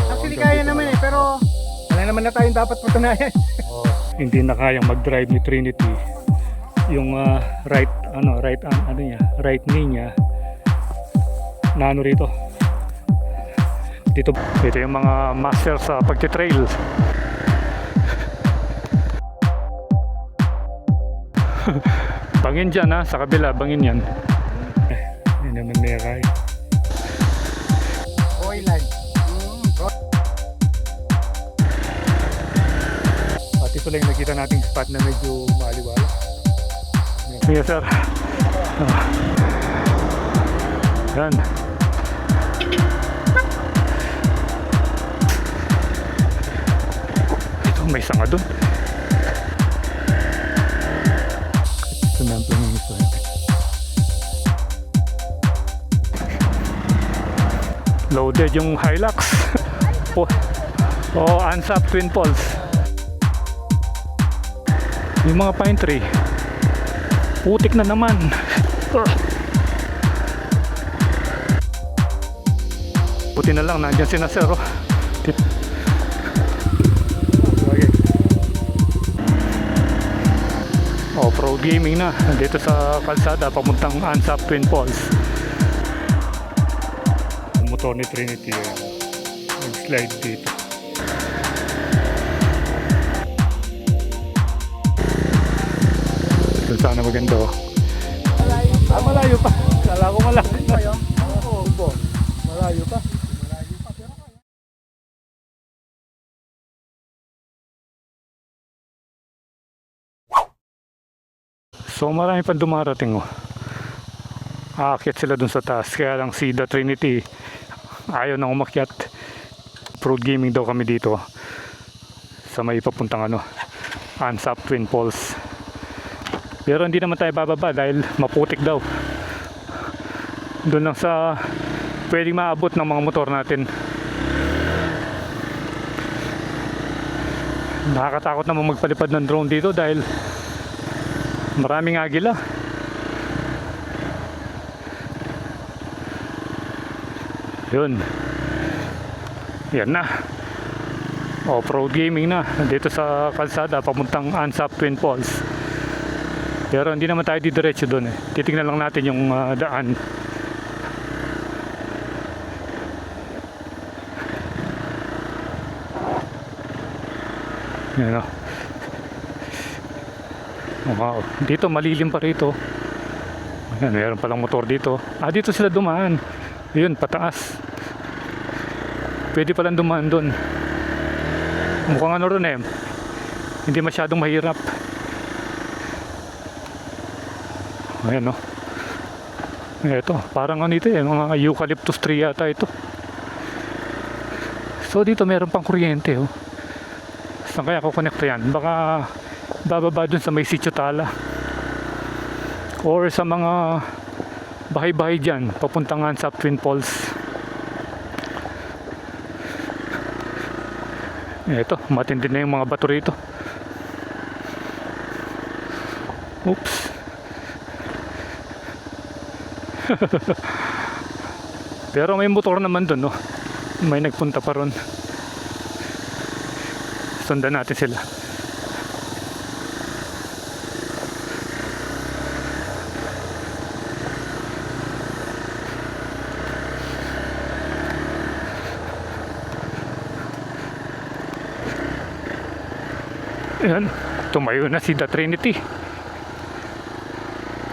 Actually kaya naman pero wala naman na tayong dapat patunayan. Hindi na kayang mag-drive ni Trinity. Yung right knee niya na rito. Dito yung mga master sa pagtitrail. Bangin dyan sa kabila, bangin yan. Hindi naman meron. Oilan. At ito lang yung nakita nating spot na medyo maaliwala. Sige sir. Yan. Ito may sanga dun. Ito na ang plangin ito. Loaded yung Hilux. Ansap Twin Falls. Yung mga pine tree putik na naman. Buti na lang nandiyan si Nasero. Off-road gaming na dito sa kalsada papuntang Ansap Twin Falls. Ang motor ni Trinity nag-slide dito. Sana maganda malayo pa. Kala ko malayo pa yun. Malayo pa. So marami pa dumarating aakyat sila dun sa taas. Kaya lang si The Trinity ayaw nang umakyat. Road gaming daw kami dito sa may papuntang Ansap Twin Falls. Pero hindi naman tayo bababa dahil maputik daw. Doon lang sa pwedeng maabot ng mga motor natin. Nakakatakot naman magpalipad ng drone dito dahil maraming agila. Yun. Yan na. Off-road gaming na. Dito sa kalsada papuntang Ansap Twin Falls. Pero hindi naman tayo didiretso doon Titingnan lang natin yung daan. Yan wow. Dito malilim pa rito. Ayan, meron palang motor dito. Dito sila dumaan. Ayun, pataas. Pwede palang dumaan doon. Mukhang ron hindi masyadong mahirap. Ayan ito, parang ito mga eucalyptus tree yata ito. So dito meron pang kuryente Saan kaya kukonekta yan? Baka bababa dun sa may Sitio Tala or sa mga bahay-bahay dyan papuntang Ansap Twin Falls. Ito, matindi na yung mga bato rito. Oops. Pero may motor naman dun may nagpunta pa ron. Sundan natin sila. Ayan, tumayo na si The Trinity.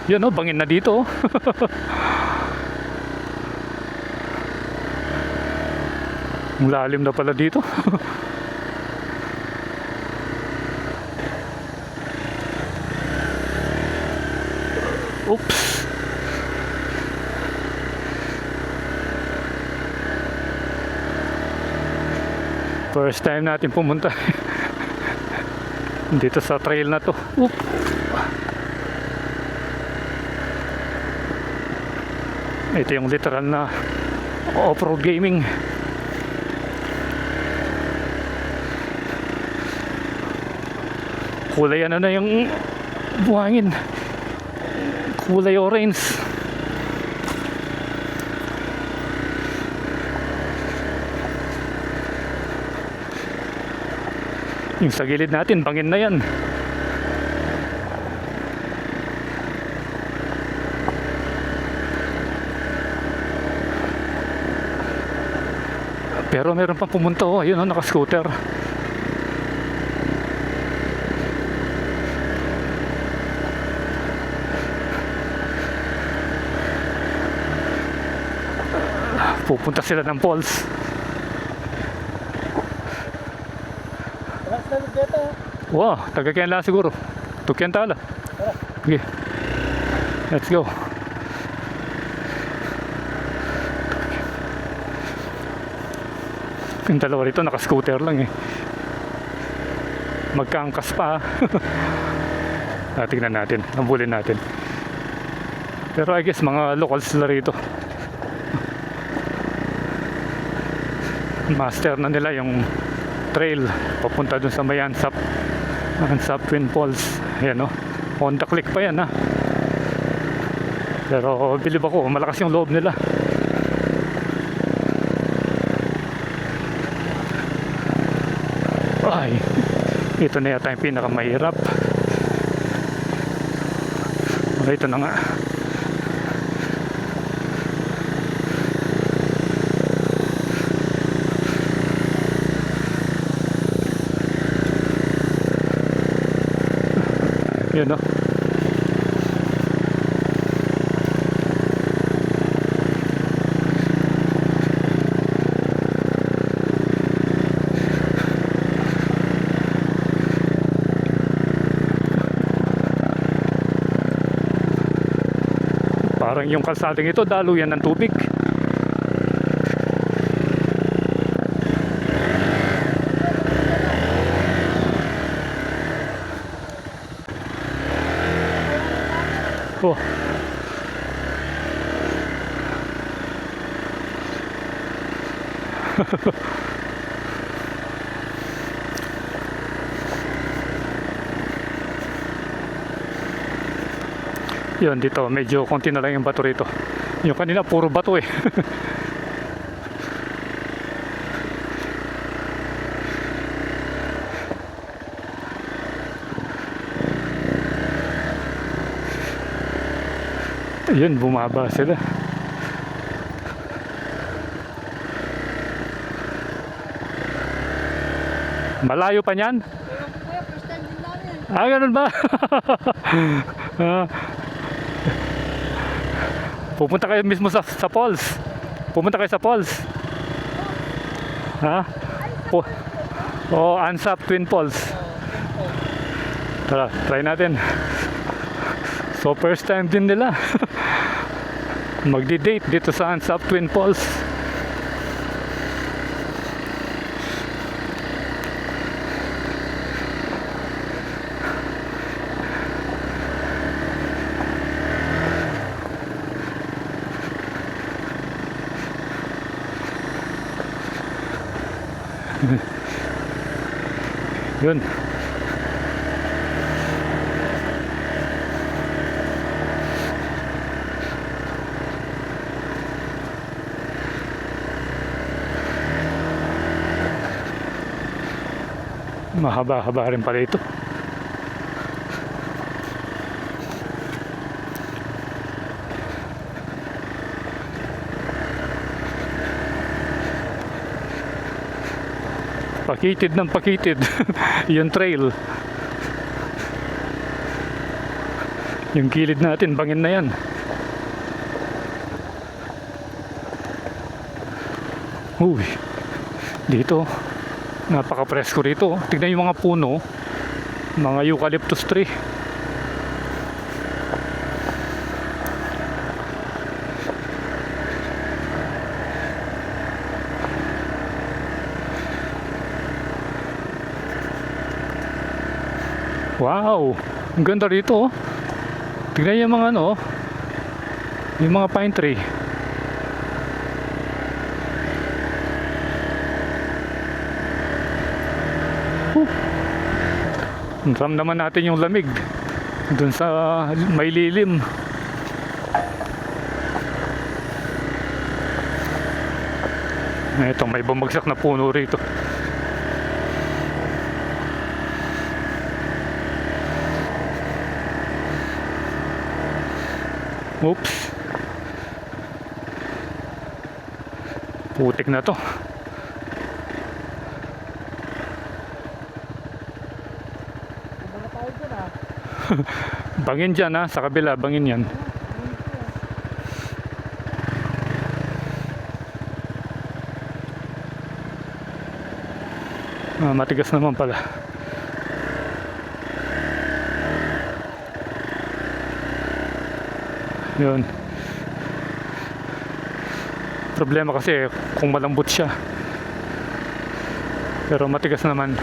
Yan bangin na dito Ang lalim na pala dito. Oops. First time natin pumunta dito sa trail na to. Oop. Ito yung literal na off-road gaming. Kulay na yung buhangin, kulay orange. Yung sa gilid natin, bangin na yan. Pero meron pang pumunta, oh. Ayun, oh, naka-scooter. Pupunta sila ng falls. Wow, taga Kianla siguro. Tukyan tala. Okay. Let's go. Yung dalawa rito naka-scooter lang eh. Magkaangkas pa. Tingnan natin, nabulin natin. Pero I guess mga locals sila rito. Master na nila yung trail papunta dun sa may Ansap Twin Falls. Ayan, no? On the click pa yan, ha? Pero bilib ako, malakas yung loob nila. Ay, ito na yata yung pinakamahirap. Ito na nga. Yun, no? Parang yung kalsadang ito, daluyan ng tubig. Oh. Yun, dito medyo konti na lang yung bato rito. Yung kanina puro bato eh. Yun, bumaba sila. Malayo pa niyan? Ah, ganun ba? Pupunta kayo mismo sa falls. Pupunta kayo sa falls. Ha? Ansap Twin Falls. Tara, try natin. So first time din nila magdi-date dito sa Ansap Twin Falls. Yun. Mahaba-haba rin pala ito. Pakitid ng pakitid. Yung trail. Yung gilid natin, bangin na yan. Uy, dito napaka-presko rito. Tignan yung mga puno, mga eucalyptus tree. Wow, ang ganda rito. Tignan yung mga ano, yung mga pine tree. Ramdaman natin yung lamig dun sa may lilim. Ito, may bumagsak na puno rito. Oops. Putik na to. Kumbaga tayo dyan ah. Bangin dyan ha, sa kabila, bangin yan. Matigas naman pala. Yun. Problema kasi kung malambot siya. Pero matigas naman.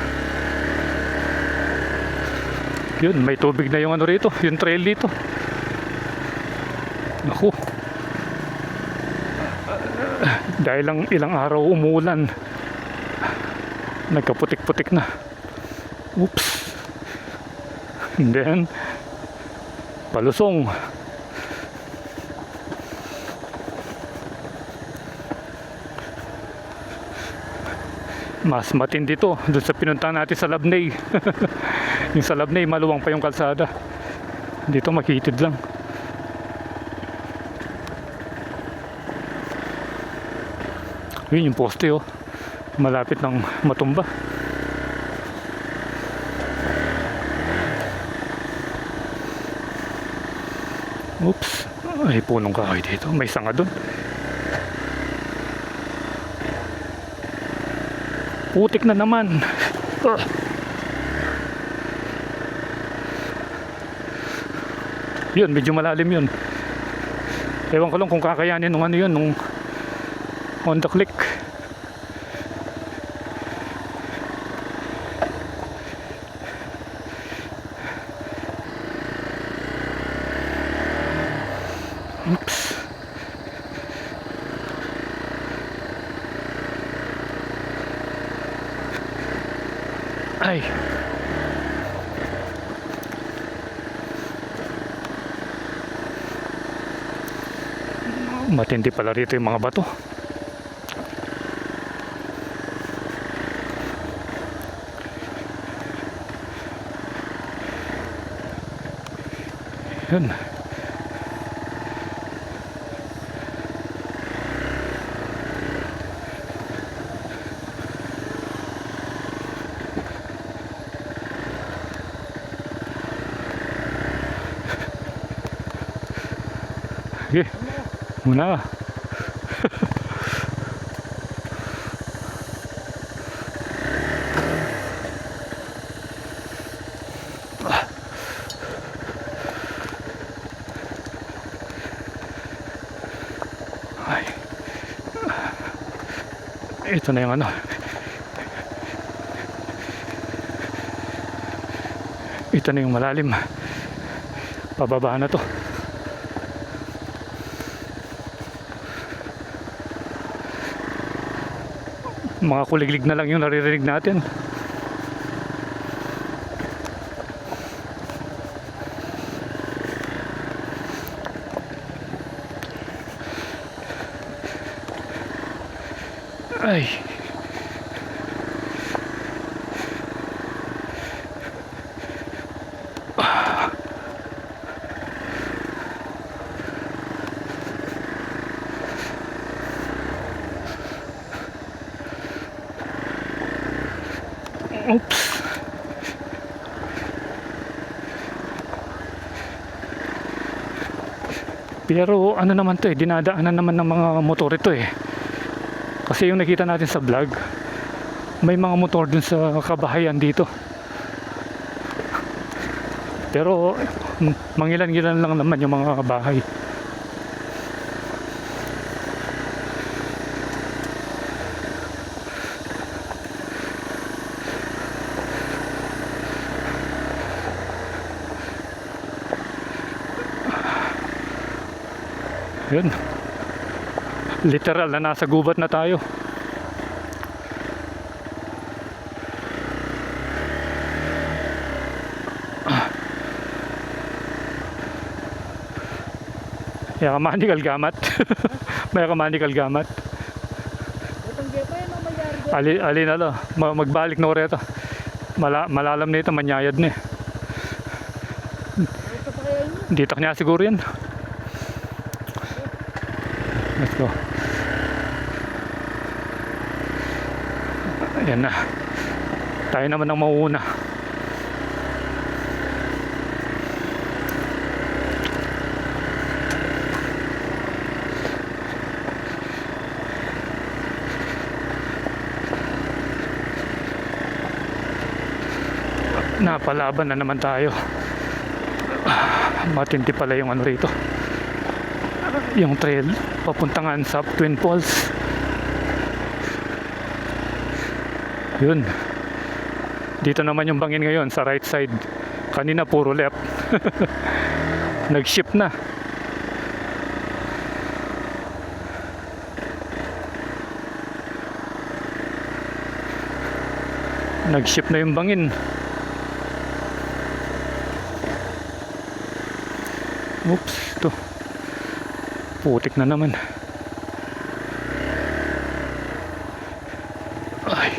Yun, may tubig na yung ano rito, yung trail dito. Naku. Dahil lang ilang araw umuulan, nagkaputik-putik na. Oops. And then palusong. Mas matindi to doon sa pinuntahan natin sa Labney. Yung sa Labney maluwang pa yung kalsada, dito makitid lang. Yun yung poste oh, malapit ng matumba. Oops, ay punong kahoy dito, may sanga doon. Putik na naman. Yun, medyo malalim yun. Ewan ko lang kung kakayanin nung ano yun, nung Honda Click. Oops. Ay. Matindi pala rito yung mga bato. Yun. Okay, muna ka. Ay. Ito na yung ano. Ito na yung malalim. Pababa na to. Mga kuliglig na lang yung naririnig natin. Ay. Oops. Pero ano naman to eh, dinadaanan naman ng mga motor ito eh. Kasi yung nakita natin sa vlog, may mga motor dun sa kabahayan dito. Pero mangilan-ngilan lang naman yung mga bahay. Yun. Literal na nasa gubat na tayo. May kamanikal gamat. May kamanikal gamat. Itong gepa yun ang mayari dyan. Ali na lo. Magbalik na ureto. Malalam na ito. Manyayad na eh. Ito pa kaya yun? Dito kanya siguro yan. Let's go. Ayan na. Tayo naman ang mauuna. Napalaban na naman tayo. Matindi pala yung ano rito, yung trail papuntangan sa Twin Falls. Yun, dito naman yung bangin ngayon sa right side. Kanina puro left. Nag-shift na. Nag-shift na yung bangin. Oops, ito. Putik na naman. Ay.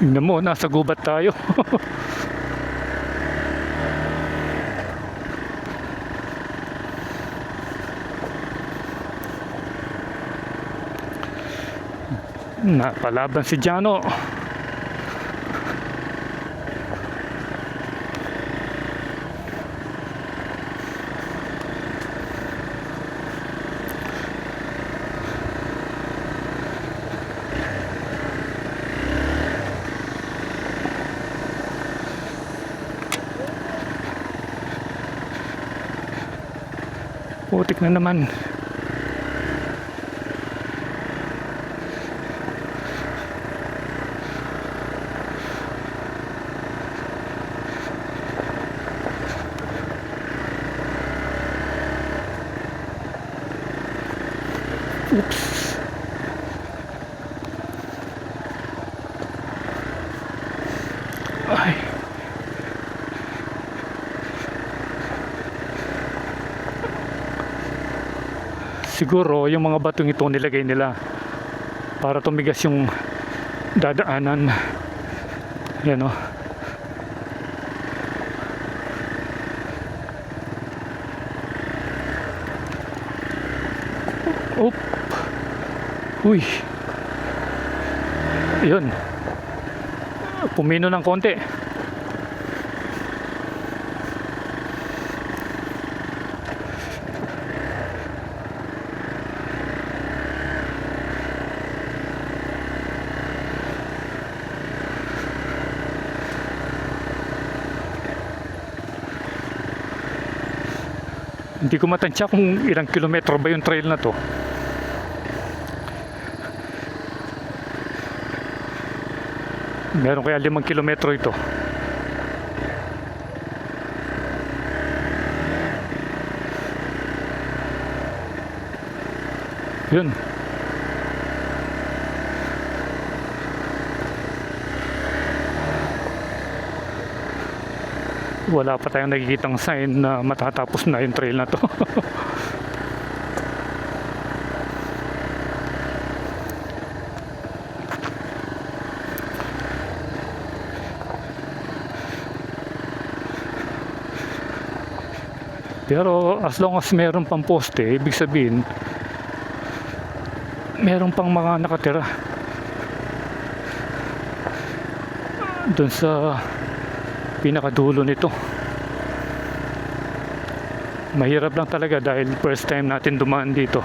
Tingnan mo, nasa gubat tayo. Napalaban si Jano. Putik na naman. Oops. Ay. Siguro yung mga batong ito nilagay nila para tumigas yung dadaanan. Yan o. Oop. Uy. Yun. Pumino ng konti. Hindi ko matansya kung ilang kilometro ba yung trail na to. Meron kaya 5 kilometro ito. Yun. Wala pa tayong nakikitang sign na matatapos na yung trail na to. Pero as long as meron pang poste, ibig sabihin meron pang mga nakatira dun sa pinakadulo nito. Mahirap lang talaga dahil first time natin dumaan dito.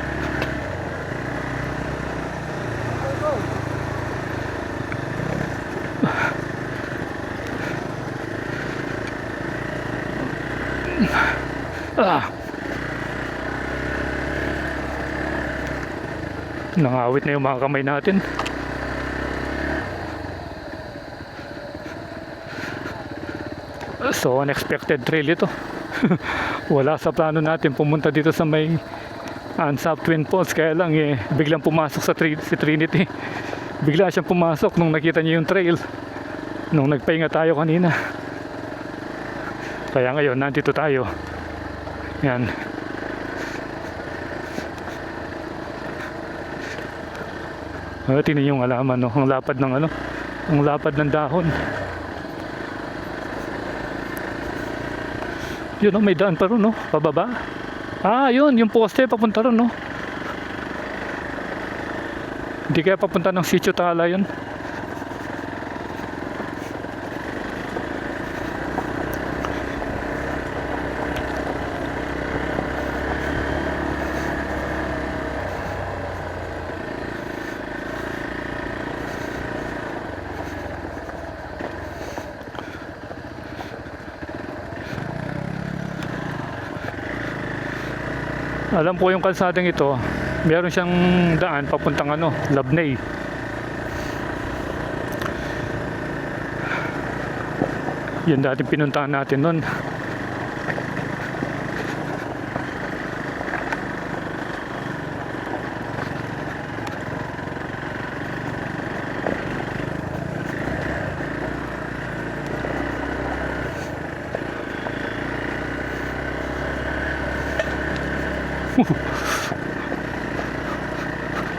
Nangawit na yung mga kamay natin. So unexpected trail ito. Wala sa plano natin pumunta dito sa may Ansap Twin Falls, kaya lang biglang pumasok sa si Trinity. Bigla siyang pumasok nung nakita niya yung trail nung nagpahinga tayo kanina. Kaya ngayon nandito tayo. Yan. Tingnan yung alaman, no? Ang lapad ng ano, ang lapad ng dahon. Yun, no? May daan pa rin, no? Pababa. Ah, yun, yung poste papunta ron, no? Hindi kaya papunta ng Sitio Tala yun. Alam ko yung kalsadang ito, meron siyang daan papuntang ano, Labnay. Yan dati pinuntahan natin nun.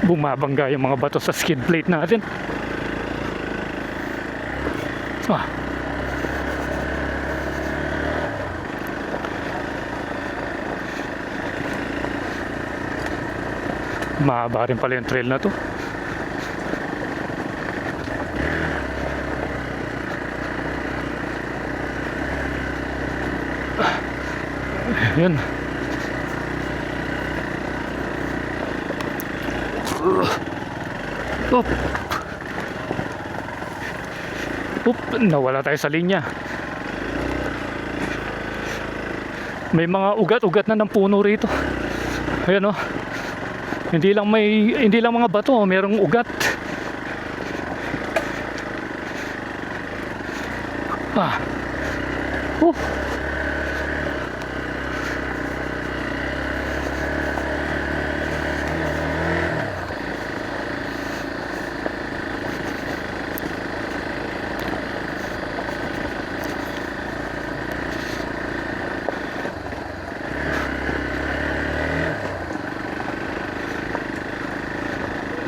Bumabangga yung mga bato sa skid plate natin. Ah. Mahaba rin pala yung trail na to. Yun. Oop. Oop, nawala tayo sa linya. May mga ugat-ugat na ng puno rito. Ayan, oh. Hindi lang mga bato, merong ugat. Ah.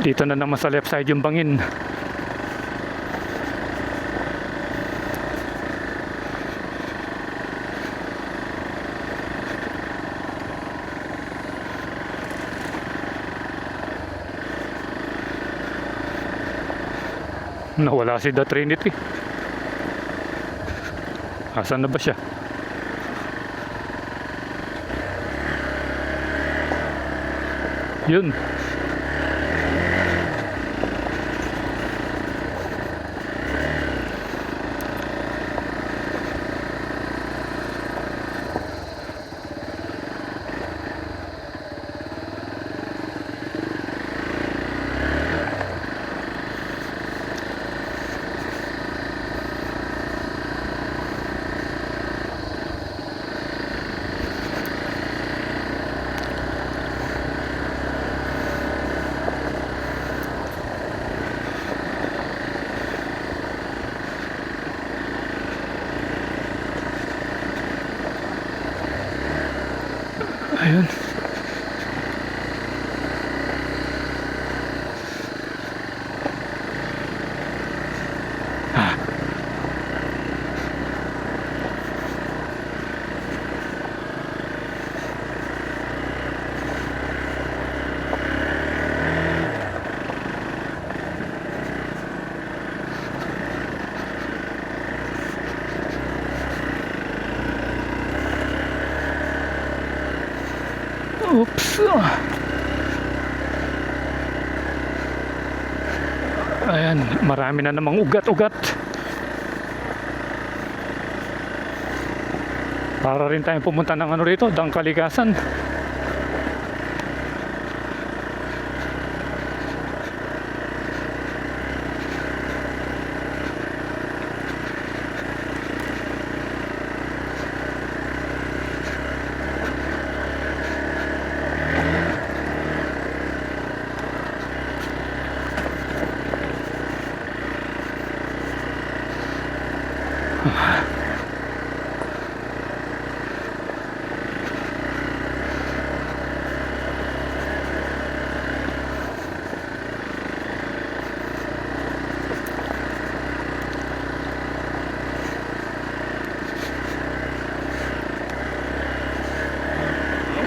Dito na naman sa left side yung bangin. Nawala si The Trinity. Asan na ba siya? Yun. Ayun. Ah. Oops. Ayan, marami na namang ugat-ugat. Para rin tayong pumunta ng ano rito, Dangkalikasan.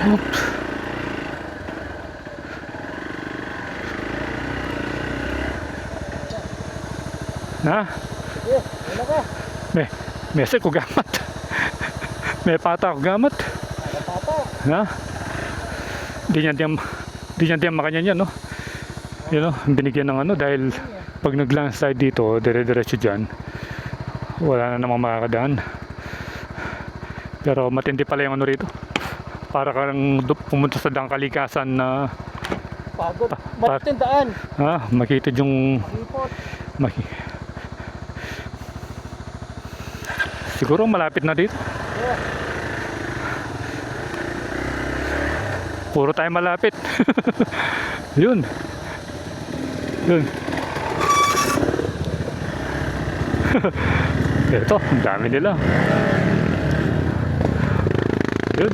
Oops. Na? Sige, wala ka. May ko gamat. May pata ko gamat. Ano pata? Na? Di niya diyam makanyan yan, no? Yun, no? Binigyan ng ano dahil pag nag-landslide dito, dire-diretso dyan, wala na namang makakadaan. Pero matindi pala yung ano rito. Para kang pumunta sa dangkalikasan na Pagod. Matindaan. makita yung Ipot. siguro malapit na dito. Yeah. Puro tayo malapit. Yun. Ito, ang dami nila. Yun.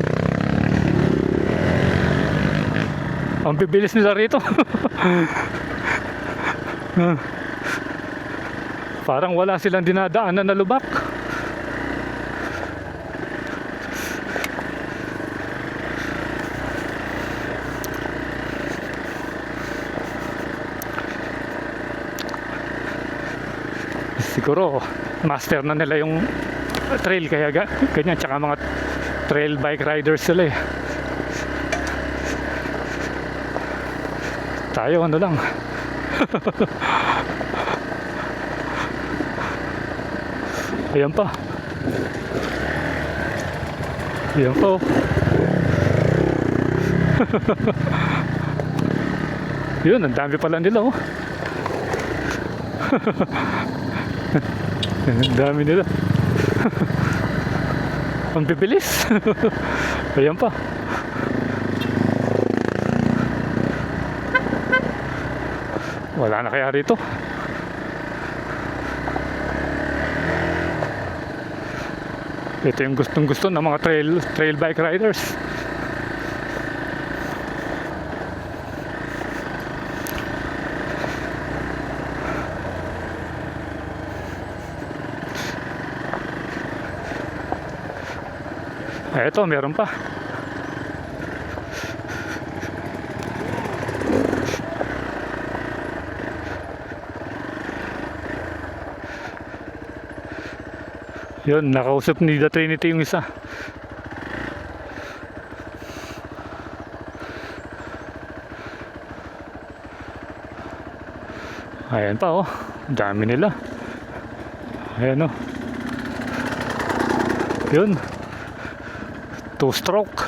Ang bibilis nila rito. Parang wala silang dinadaanan na lubak. Siguro master na nila yung trail kaya ganyan, tsaka mga trail bike riders sila eh. Tayo ano lang. Ayan pa. Ayan pa, oh. Yun, ang dami pala nila, oh. Ang dami nila. Ang bibilis. Ayan pa. Wala na kaya rito. Ito yung gustong gusto ng mga trail bike riders. Eto, meron pa. Yun, nakausap ni The Trinity yung isa. Ayan pa, oh. Dami nila. Ayan, oh. Yun. 2-stroke.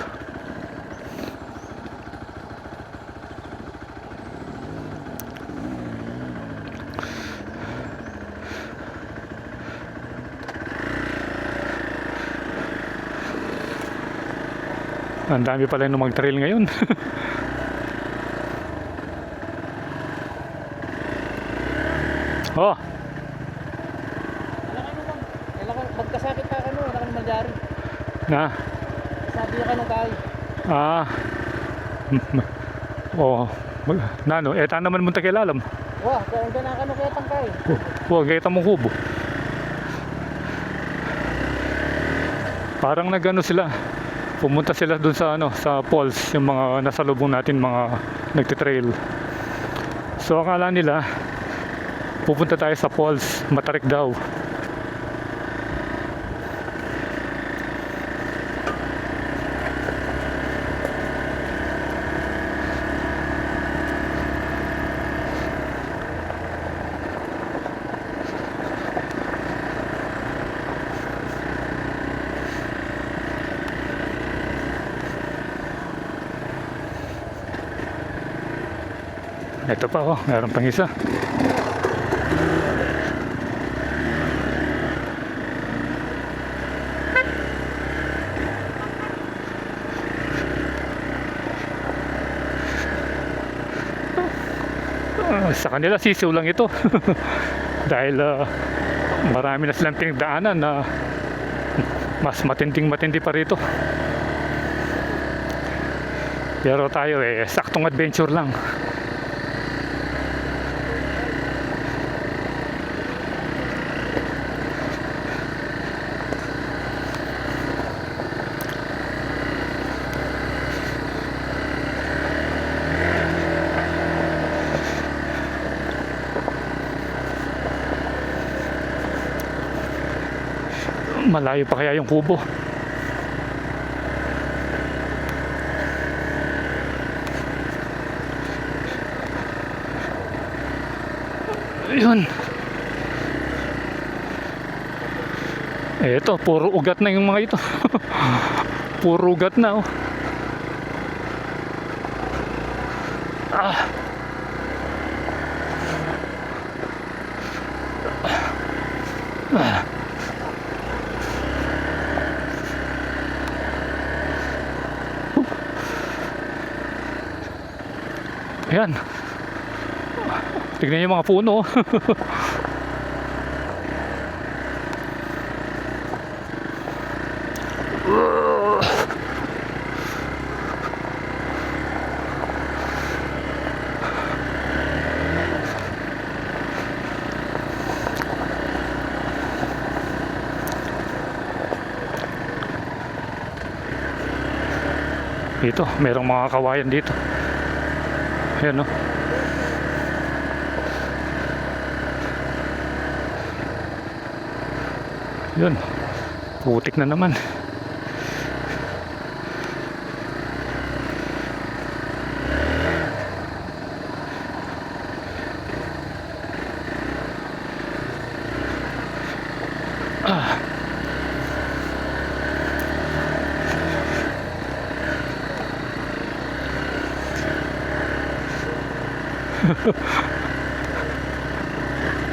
Ang dami pala yung mag-trail ngayon. Oh, Kailangan magkasakit ka ano, kailangan magyari. na. Sabi niya ka nung kaay. Oh, nano, eta naman munta kilalam. Wah, kung ganun ka nung kaya tangkay. Huwag kita mong kubo. Parang nagano sila. Pumunta sila dun sa ano, sa falls, yung mga nasa lubong natin, mga nagte-trail. So akala nila pupunta tayo sa falls, matarik daw. Ito pa, oh, meron pang isa. Sa kanila sisiw lang ito. Dahil marami na silang pinagdaanan na mas matindi pa rito. Pero tayo saktong adventure lang. Malayo pa kaya yung kubo? Yun. Eto, puro ugat na yung mga ito. Puro ugat na, oh. Ah. Ah. Ayan. Tignan yung mga puno. Dito, merong mga kawayan dito. Ayan, no? Yun, putik na naman. Ah.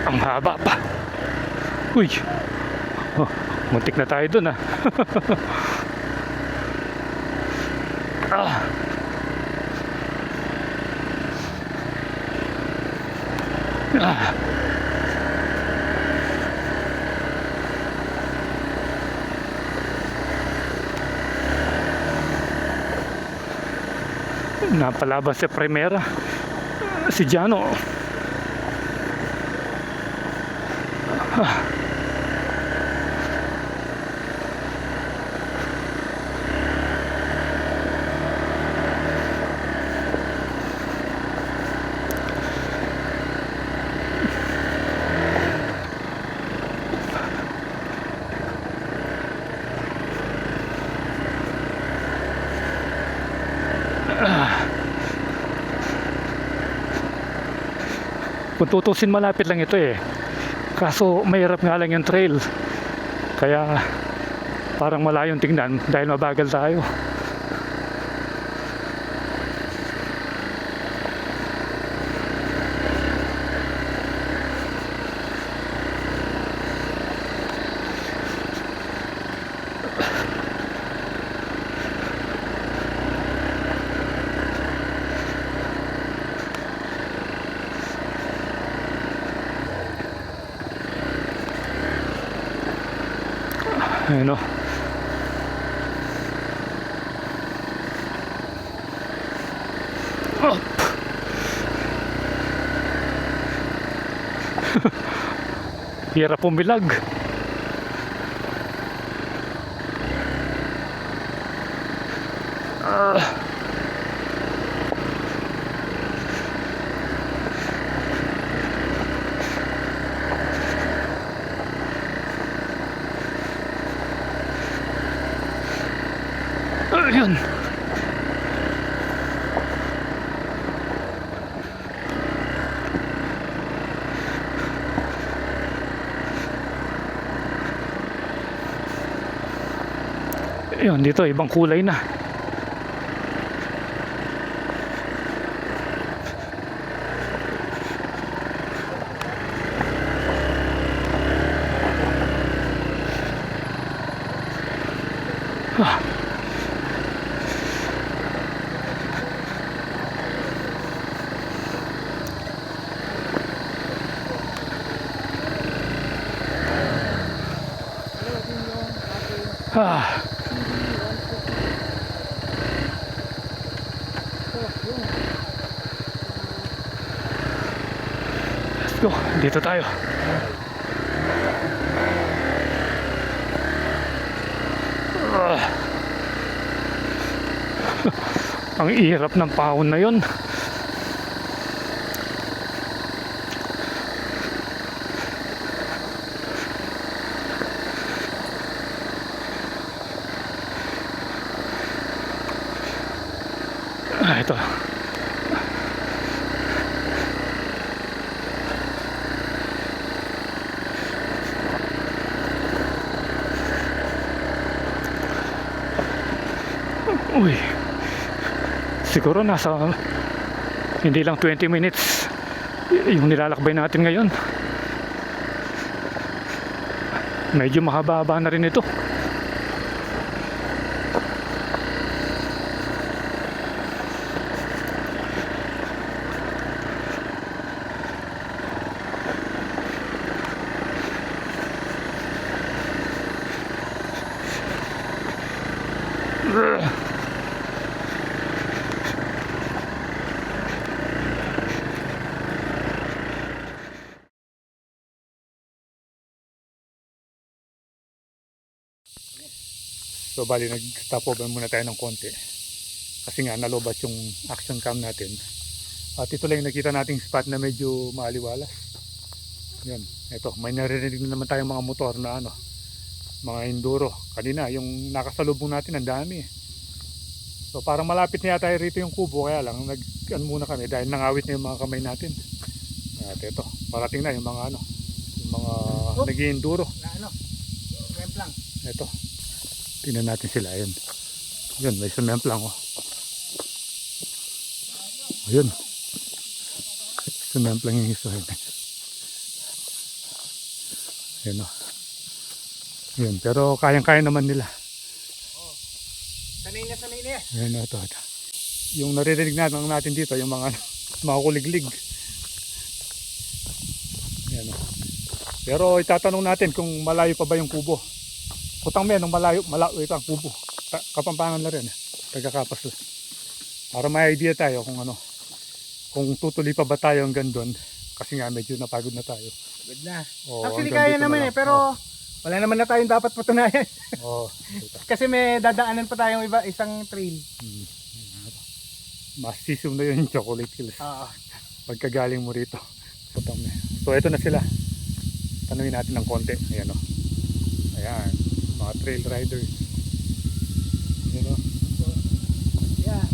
Ang haba pa. Uy. Oh, muntik na tayo dun, ah. Ah. Ah. Napalaban sa Primera si Jano. Ah. Kung tutusin, malapit lang ito eh. Kaso mahirap nga lang yung trail. Kaya parang malayong tingnan dahil mabagal tayo. Ayun, o. Oh. Hirap pumilag. Ayun. Ayun, dito ibang kulay na. Ah. Ah. Let's go. Dito tayo. Ah. Ang hirap ng pahon na yun. Ito. Uy. Siguro nasa hindi lang 20 minutes yung nilalakbay natin ngayon. Medyo mahaba-haba na rin ito. So bali nag-stop over muna tayo ng konti kasi nga nalobat yung action cam natin. At ito lang yung nakita nating spot na medyo maaliwalas. Yan, ito, may naririnig na naman tayong mga motor na ano, mga enduro. Kanina yung nakasalubong natin ang dami. So parang malapit na yata rito yung kubo, kaya lang nag-an muna kami dahil nangawit na yung mga kamay natin. At ito, parating na yung mga ano, yung mga nag-enduro. Na ano? Rem lang. Ito. Tingnan natin sila, ayun. Ayun, may cement lang, oh. Ayun. Cement lang yung isa, ayun. Ayun, oh. Ayun, pero kayang-kaya naman nila. Oh. Sanay na. Ayun, ito. Yung naririnig natin dito, yung mga, mga kuliglig. Ayun, oh. Pero itatanong natin kung malayo pa ba yung kubo. Kutang men, nung malayo ito ang kubo. Kapampangan na rin. Taga-Kapas lang. Para may idea tayo kung ano, kung tutuloy pa ba tayo hanggang doon. Kasi nga medyo napagod na tayo. Good na. Oh, Actually hanggang kaya dito naman na lang. pero wala naman na tayong dapat patunayan. Oh, Kasi may dadaanan pa tayong isang trail. masisum na yun yung chocolate hills. Oo. Pagkagaling mo rito. So ito na sila. Tanungin natin ng konti. Ayan o. Ayan. Mga trail riders. Ayan o. Yeah.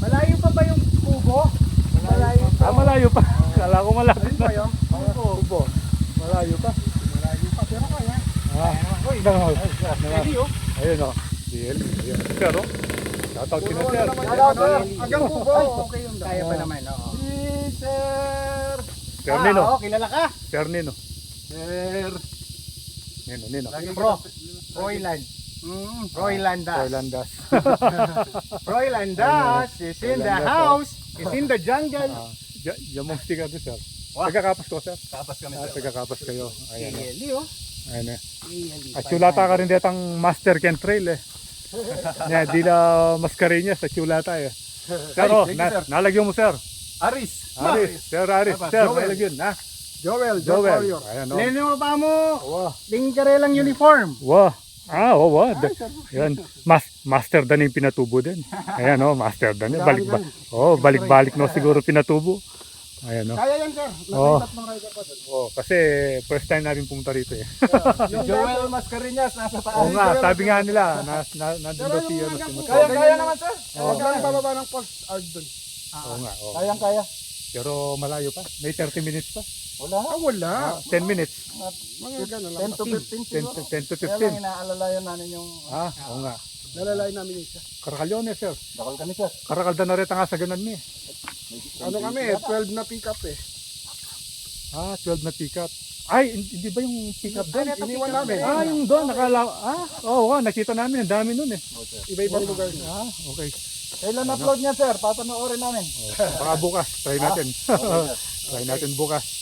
Malayo pa ba yung kubo? Malayo pa. Malayo pa. Kala ko malapit Ayun pa na. yung Kubo. Malayo pa. Malayo pa. Pero kaya. Uy, no. Ready oh. Ayun o. Deal. Ayan. Pero, shoutout sila sir. Hanggang kubo. Okay yung kaya pa naman. Oo. Sir. Sir Nino. Oo, kilala ka. Sir Nino. Sir. Nino. Bro. Royland. Roylandas. Roylandas. Roylandas is in the house. Is in the jungle. Diyan mong sticker doon sir. Wah. Taga-Kapas ko sir. Kapas kami. Taga-Kapas kayo. Ayan o. Really oh. Ayan eh. At chulata ka rin ditang Master Ken Trail eh. Yeah, di na Mascareñas sa chulata eh. Pero, nalagyan mo sir. Aris. Sir Aris. Sir, Joel. nalagyan ha. Joel. Ayan o. Leno pa mo. Wow. Lingkarelang uniform. Wow. Wow. Yan. Master Dan yung pinatubo din. Ayan o, Master Dan. Balik-balik no siguro pinatubo. Ayan o. Kaya yan sir. Oh. Tatlong rider pa doon. Kasi first time natin pumunta rito eh. Si Joel Mascareñas nasa taas. Oo nga, sabi nga nila, nandun daw si Kaya naman sir. Oo. Kaya bababa ng post art doon. Oo nga, oo. Kaya. Pero malayo pa. May 30 minutes pa. Wala. 10 minutes. Mga gano'n lang. 10 to 15 siguro. 10 to Kaya lang 15. inaalalayan namin yung... Oo nga. Nalalayan namin yung isa. Karakalyones, sir. Dakal kami sir. Karakalda na rin nga sa ganun ni. Ano kami, 12 na pick up eh. 12 na pickup. Ay, hindi ba yung pickup doon? Iniwan namin. Yung doon, nakita namin. Ang dami nun eh. Iba-ibang lugar. Okay. Kailan upload niya sir? Papanoorin namin. Baka bukas, try natin. Try natin bukas.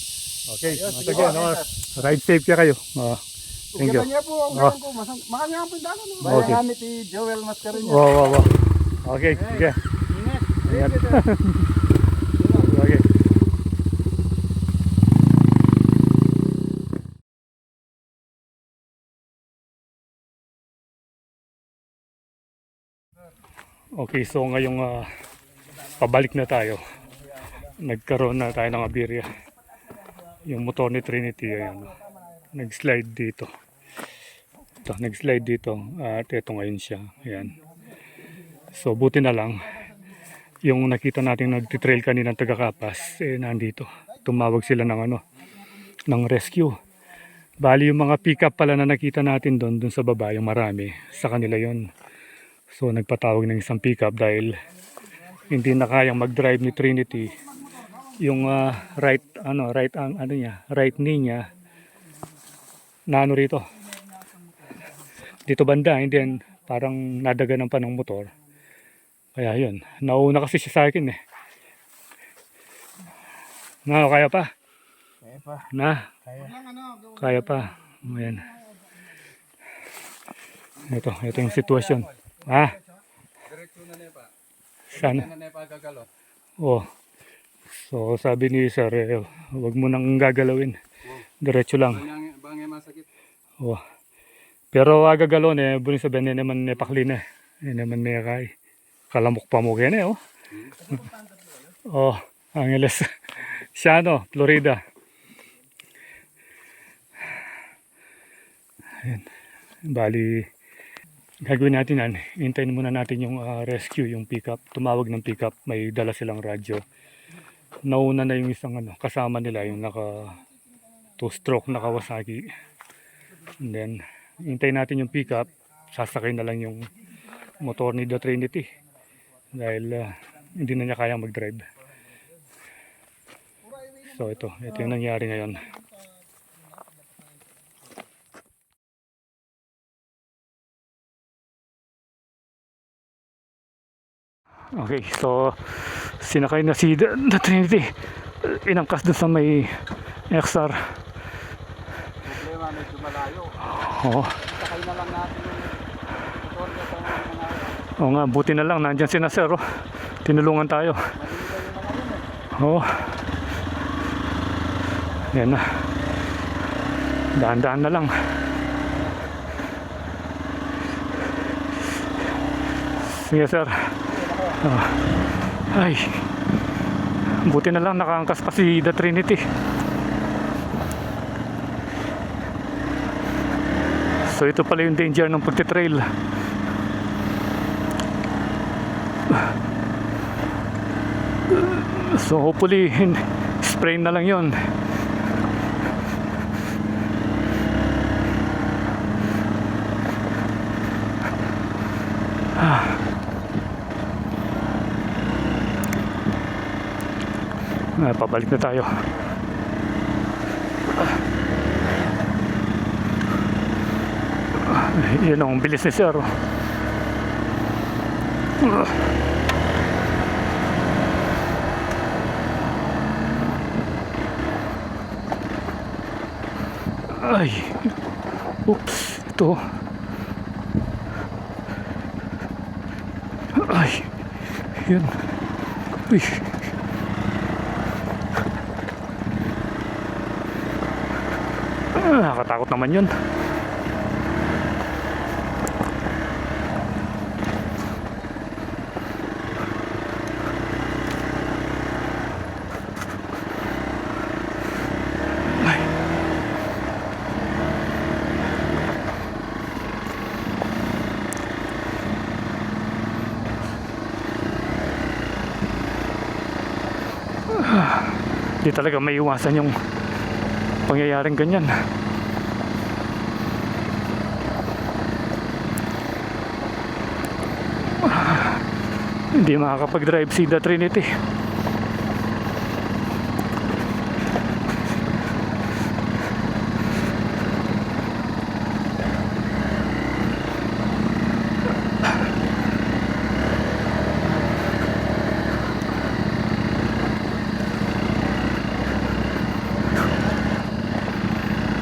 Okay, sige, ride safe kayo. Thank you. Niya po ang gawin ko. Makanya ang pindalo. Okay. Bayan namin si Joel Mascareñas. Wow. Okay, sige. Ingat. Okay. Okay, so ngayong pabalik na tayo. Nagkaroon na tayo ng aberya. Yung motor ni Trinity, ayan. Nag-slide dito. Nag-slide dito. At ito ngayon siya. Ayan. So, buti na lang. yung nakita natin nagtitrail kanina ng taga-Kapas, nandito. Tumawag sila ng ng rescue. Bali yung mga pick-up pala na nakita natin doon sa baba, yung marami, sa kanila yon. So nagpatawag ng isang pick-up dahil hindi na kayang mag-drive ni Trinity. Yung right knee niya na rito. Dito banda, and then parang nadaganan pa ng motor. Kaya yun, nauna kasi siya sa akin eh. Kaya pa? Kaya pa. Kaya pa. Ayan. Ito yung sitwasyon. Diretso na nepa. Sana. Na nepa gagalo. Oh. So sabi ni sir, wag mo nang gagalawin. Diretso lang. Bangay masakit. Oh. Pero agagalon bunin sabihin naman pakli na. Naman may kay. Kalamok pa mo kaya oh. Oh, Angeles. Siya Florida. Ayan. Bali, gagawin natin yan. Hintayin muna natin yung rescue, yung pickup. Tumawag ng pickup. May dala silang radyo. Nauna na yung isang kasama nila, yung naka 2-stroke na Kawasaki. And then, hintayin natin yung pickup. Sasakay na lang yung motor ni The Trinity. Dahil hindi na niya kayang mag-drive. So ito yung nangyari ngayon. Okay, so sinakay na si The Trinity. Inangkas doon sa may XR. Problema medyo malayo. Oo. Sakay na lang natin yung motor niya sa mga Oo nga, buti na lang nandyan si Nasser. Tinulungan tayo. Oo. Yan na. Dahan-dahan na lang. Sige sir. Ay. Buti na lang nakaangkas pa si The Trinity. So ito pala yung danger ng pagtitrail. So hopefully spray na lang yon. Pabalik na tayo. Yun ang bilis ni sir. Ay. Oops. Ito. Ay. Yun. Uy. Nakakatakot naman yun. Ay. Di talaga may iwasan yung pangyayaring ganyan. Hindi makakapag-drive si The Trinity.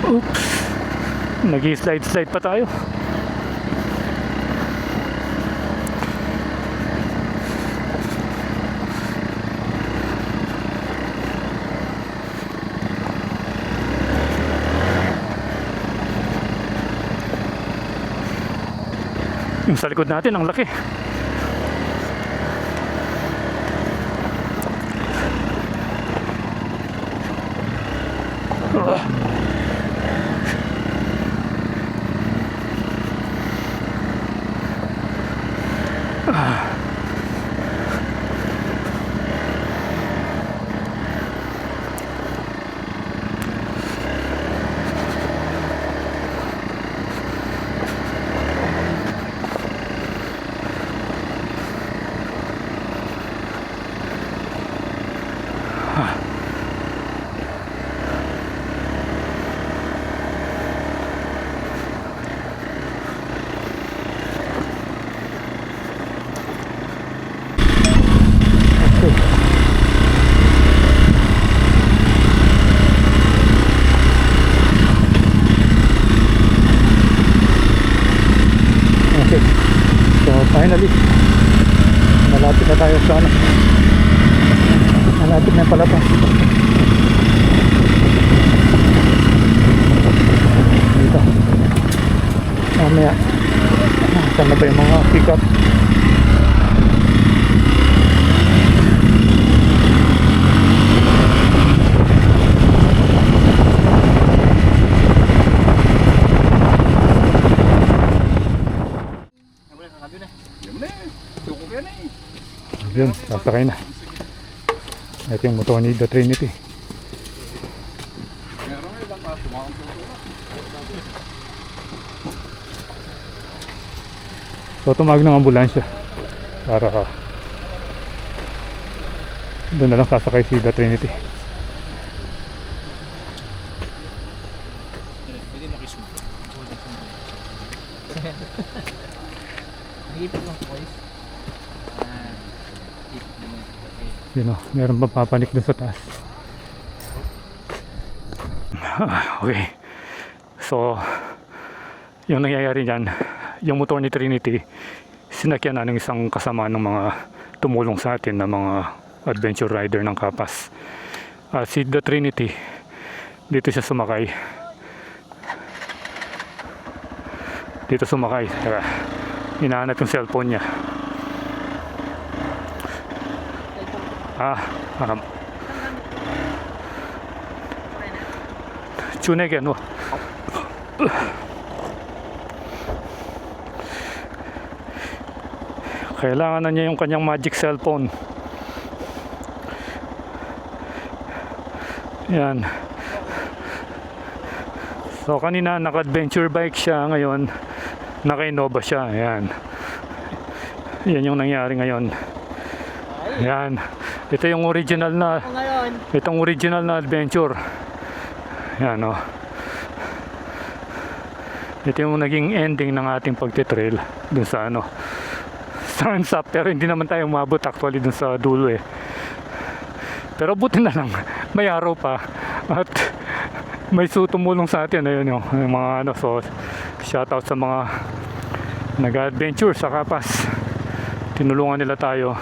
Oops. Nag-slide pa tayo. Yung sa likod natin, ang laki. Malapit na tayo sa ano. Malapit na pala pa. Dito. Mamaya. Saan na ba yung mga pick up? Yun, sasakay na. Ito yung motor ni The Trinity. So tumawag ng ambulansya para doon na lang sasakay si The Trinity. Nagipit lang po guys. Yun o, meron pa papanik doon sa taas. Okay. So, yung nangyayari dyan, yung motor ni Trinity, sinakyan na ng isang kasama ng mga tumulong sa atin na mga adventure rider ng Kapas. Si The Trinity, dito siya sumakay. Dito sumakay. Teka, hinahanap yung cellphone niya. Tsunegen, oh. Kailangan na niya yung kanyang magic cellphone. Yan. So kanina naka-adventure bike siya, ngayon naka-Innova siya. Yan. Yan yung nangyari ngayon. Yan. Ito yung original na, itong original na adventure. Yan o. Ito yung naging ending ng ating pagtitrail dun sa ano, Sun's Up. Pero hindi naman tayo umabot actually dun sa dulo eh. Pero buti na lang, may araw pa. At may tumulong sa atin. Ayun yung mga ano. So, shoutout sa mga nag-adventure sa Kapas. Tinulungan nila tayo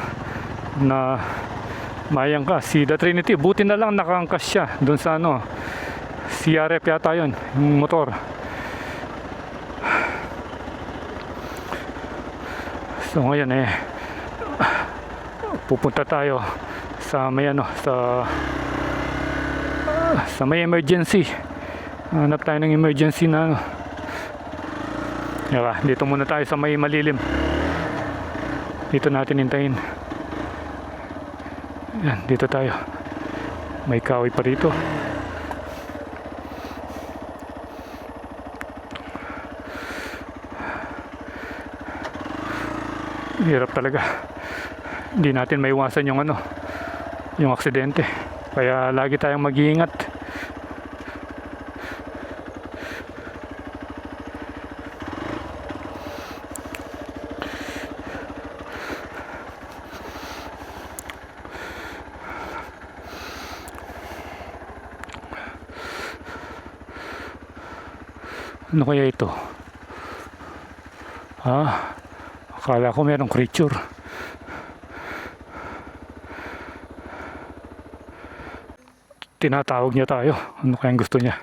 na mayangkas si The Trinity. Buti na lang nakaangkas siya doon sa ano, CRF yata yun, yung motor. So ngayon pupunta tayo sa may ano, sa may emergency. Hanap tayo ng emergency na ano. Diba? Dito muna tayo sa may malilim. Dito natin hintayin. Yan, dito tayo. May kahoy pa rito. Hirap talaga. Hindi natin maiwasan yung ano, yung aksidente. Kaya lagi tayong mag-iingat. Ano kaya ito? Akala ko merong creature. Tinatawag niya tayo. Ano kayang gusto niya?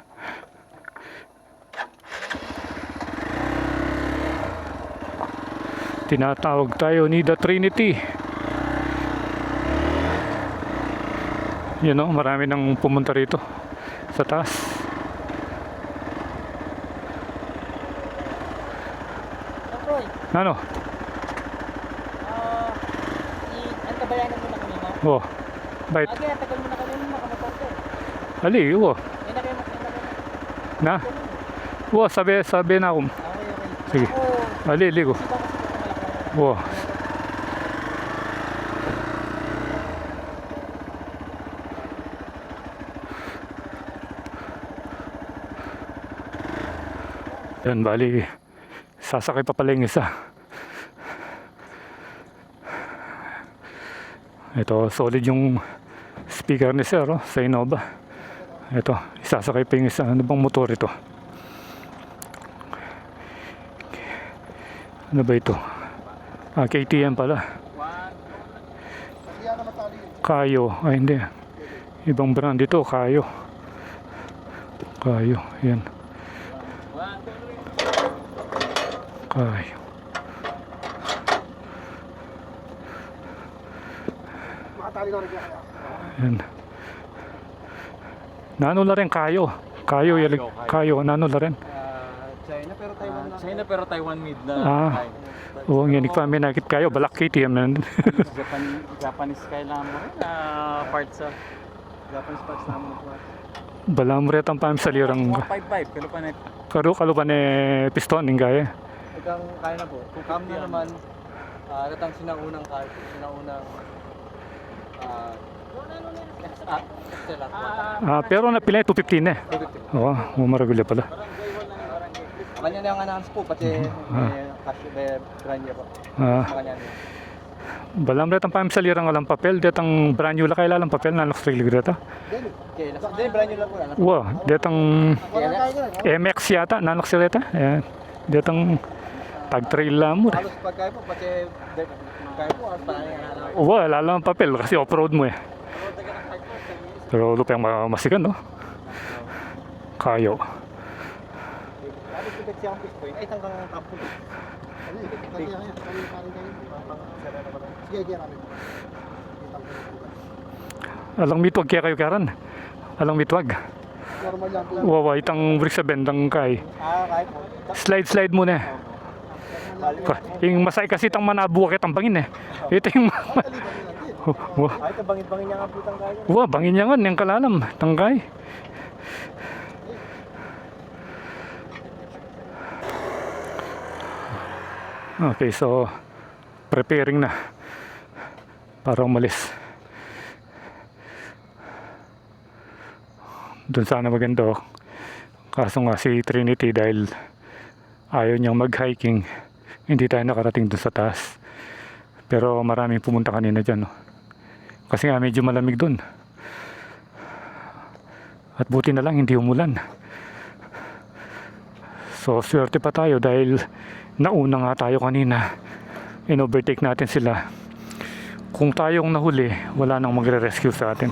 Tinatawag tayo ni The Trinity. Yan o, marami nang pumunta rito sa taas. Ano? Antabayanan mo na kami, no? Oh, bait. Okay, tagal mo na kami makamotor ko. Ali, oh. Yan na kayo mas Na? Oh, sabi na ako. Okay, okay. Sige. Ali, ligo. Oh. Yan, bali. Sasakay pa pala yung isa. Ito, solid yung speaker ni Sir, sa Innova. Ito, isasakay pa yung isa. Ano bang motor ito? Ano ba ito? KTM pala. na matali yun. Kayo. Ay, hindi. Ibang brand ito, Kayo. Kayo, yan. Kayo. Makatali na rin kaya. Yan. Nano na rin Kayo. Kayo, Kayo, nano na rin. China pero Taiwan na. China pero Taiwan made na. Oo, yan, kami nakit Kayo, Balak Kitty. Japanese kailangan mo rin parts sa Japanese parts naman mo. Balamret ang pamsalirang 155 pero pa net. kalupan piston ng gaya. Ikaw kaya na po. Kung na naman, katang sinaunang Pero napila 215 eh. Oo, umaragulya pala. Kanya na yung announce po, pati may brand niya po. Kanya niya. Balamret ang pamsalirang alang papel, detang brand new la kaya lang papel na Australia deta. Hindi, brand new lang po. Wow, detang MX yata na Australia deta. Ayan. Detang tag trail lang mo. Halos pagkaya po, pati kaya po, parang Wow, lalo ang papel kasi off-road mo eh. Pero lupang masigan, no? Kayo. Halos yung siyang fish point, ay tanggang tapo. Alang mitwag kaya kayo karan. Alang mitwag. Normal lang po. Wawa, itang brick sa bendang kay. Kahit po. Slide muna eh. Yung masay kasi itang manabuwa kitang bangin eh. Ito yung... Wah, Kahit ang bangin-bangin niya nga po tangkay. wah, bangin niya nga, yung kalalam. Tangkay. Okay, so preparing na para umalis. Doon sana maganda. Kaso nga si Trinity dahil ayaw niyang mag-hiking, hindi tayo nakarating doon sa taas. Pero maraming pumunta kanina dyan. No? Kasi nga medyo malamig doon. At buti na lang hindi umulan. So swerte pa tayo dahil nauna nga tayo kanina. In-overtake natin sila. Kung tayong nahuli, wala nang magre-rescue sa atin.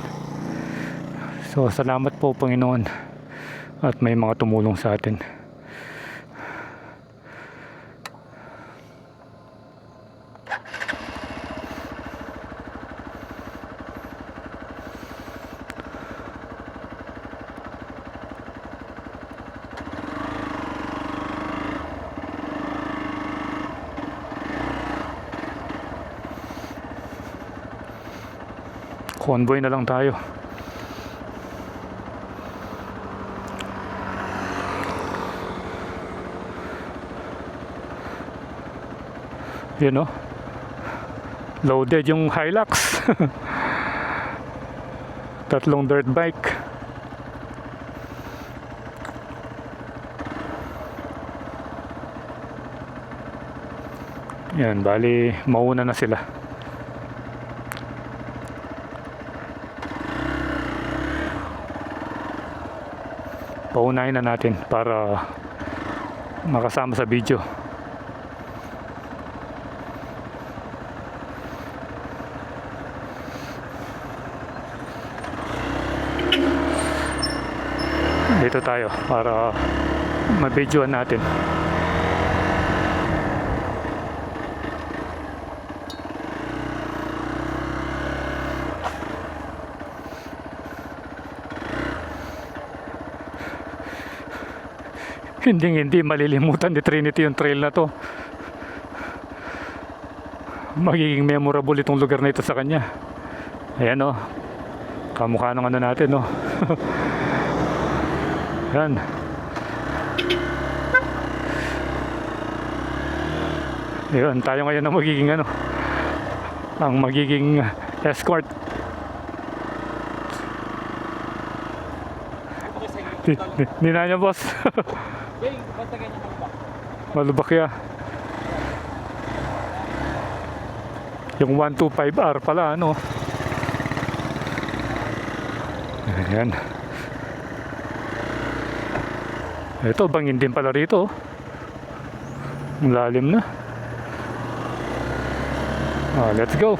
So salamat po Panginoon at may mga tumulong sa atin. Convoy na lang tayo. You know, loaded yung Hilux. Tatlong dirt bike. Yan, bali mauna na sila. Paunahin na natin para makasama sa video. Dito tayo para ma-videoan natin. Hindi malilimutan ni Trinity yung trail na to. Magiging memorable itong lugar na ito sa kanya. Ayan o. Kamukha ng ano natin o. Yan. Yun, tayo ngayon ang magiging ano. Ang magiging escort. Nina niya boss. Malubak ya. Yung 125R pala ano. Ayan. Ito bangin din pala rito. Ang lalim na. Let's go.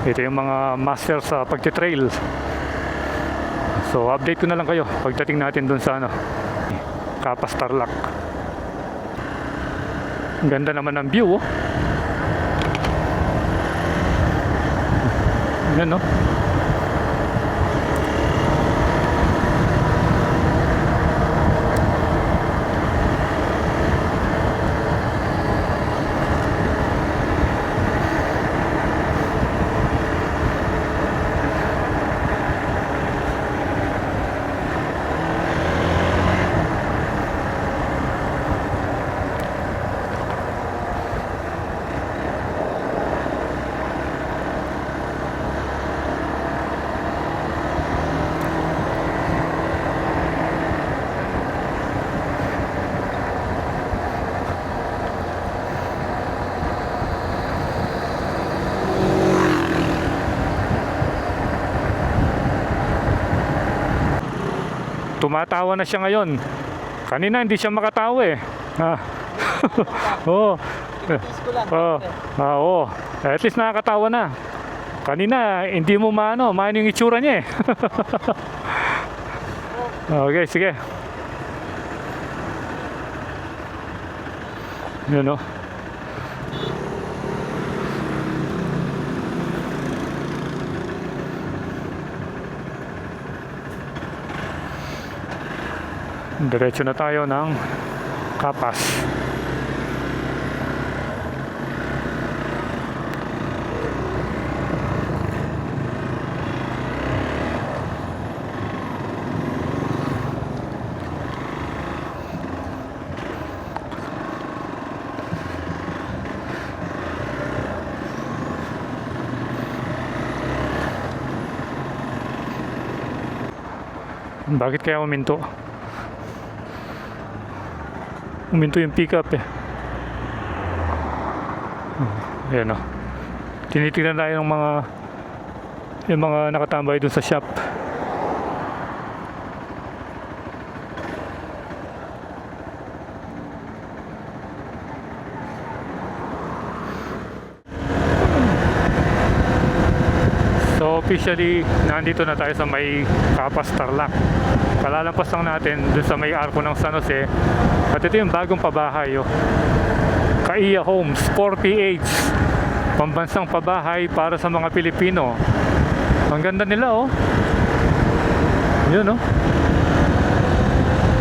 Ito yung mga master sa pagtitrail. So update ko na lang kayo pagdating natin dun sa ano, Capas Tarlac. Ganda naman ng view, oh. Yan, no? Tumatawa na siya ngayon. Kanina hindi siya makatawa eh. Ha. Oo. Oo. Oo. At least nakakatawa na. Kanina hindi mo maano yung itsura niya eh. Okay, sige. Yun, oh. Diretso na tayo ng Capas. Bakit kaya uminto? Uminto yung pickup eh. Ayan, oh. Tinitignan tayo ng yung mga nakatambay dun sa shop. So officially nandito na tayo sa may Capas Tarlac. Kalalampas lang natin dun sa may arko ng San Jose. At ito yung bagong pabahay, oh. Kaiya Homes 40H, pambansang pabahay para sa mga Pilipino. Ang ganda nila, oh. Yun, oh.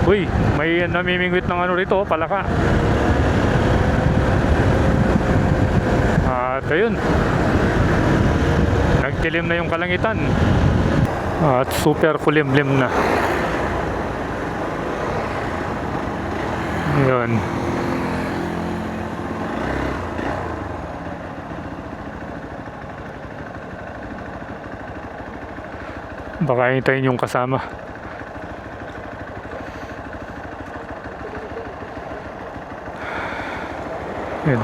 Uy, may namimingwit ng ano rito, oh, palaka. At ayun, nagtilim na yung kalangitan. At super kulimlim na. Yun. Baka hintayin yung kasama. Yun.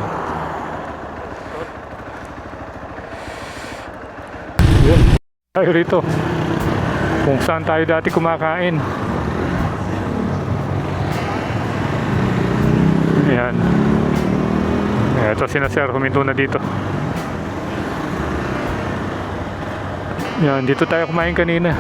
Yun. Tayo rito. Kung saan tayo dati kumakain. Ayan. Ito sina Sir, huminto na dito. Yan, dito tayo kumain kanina.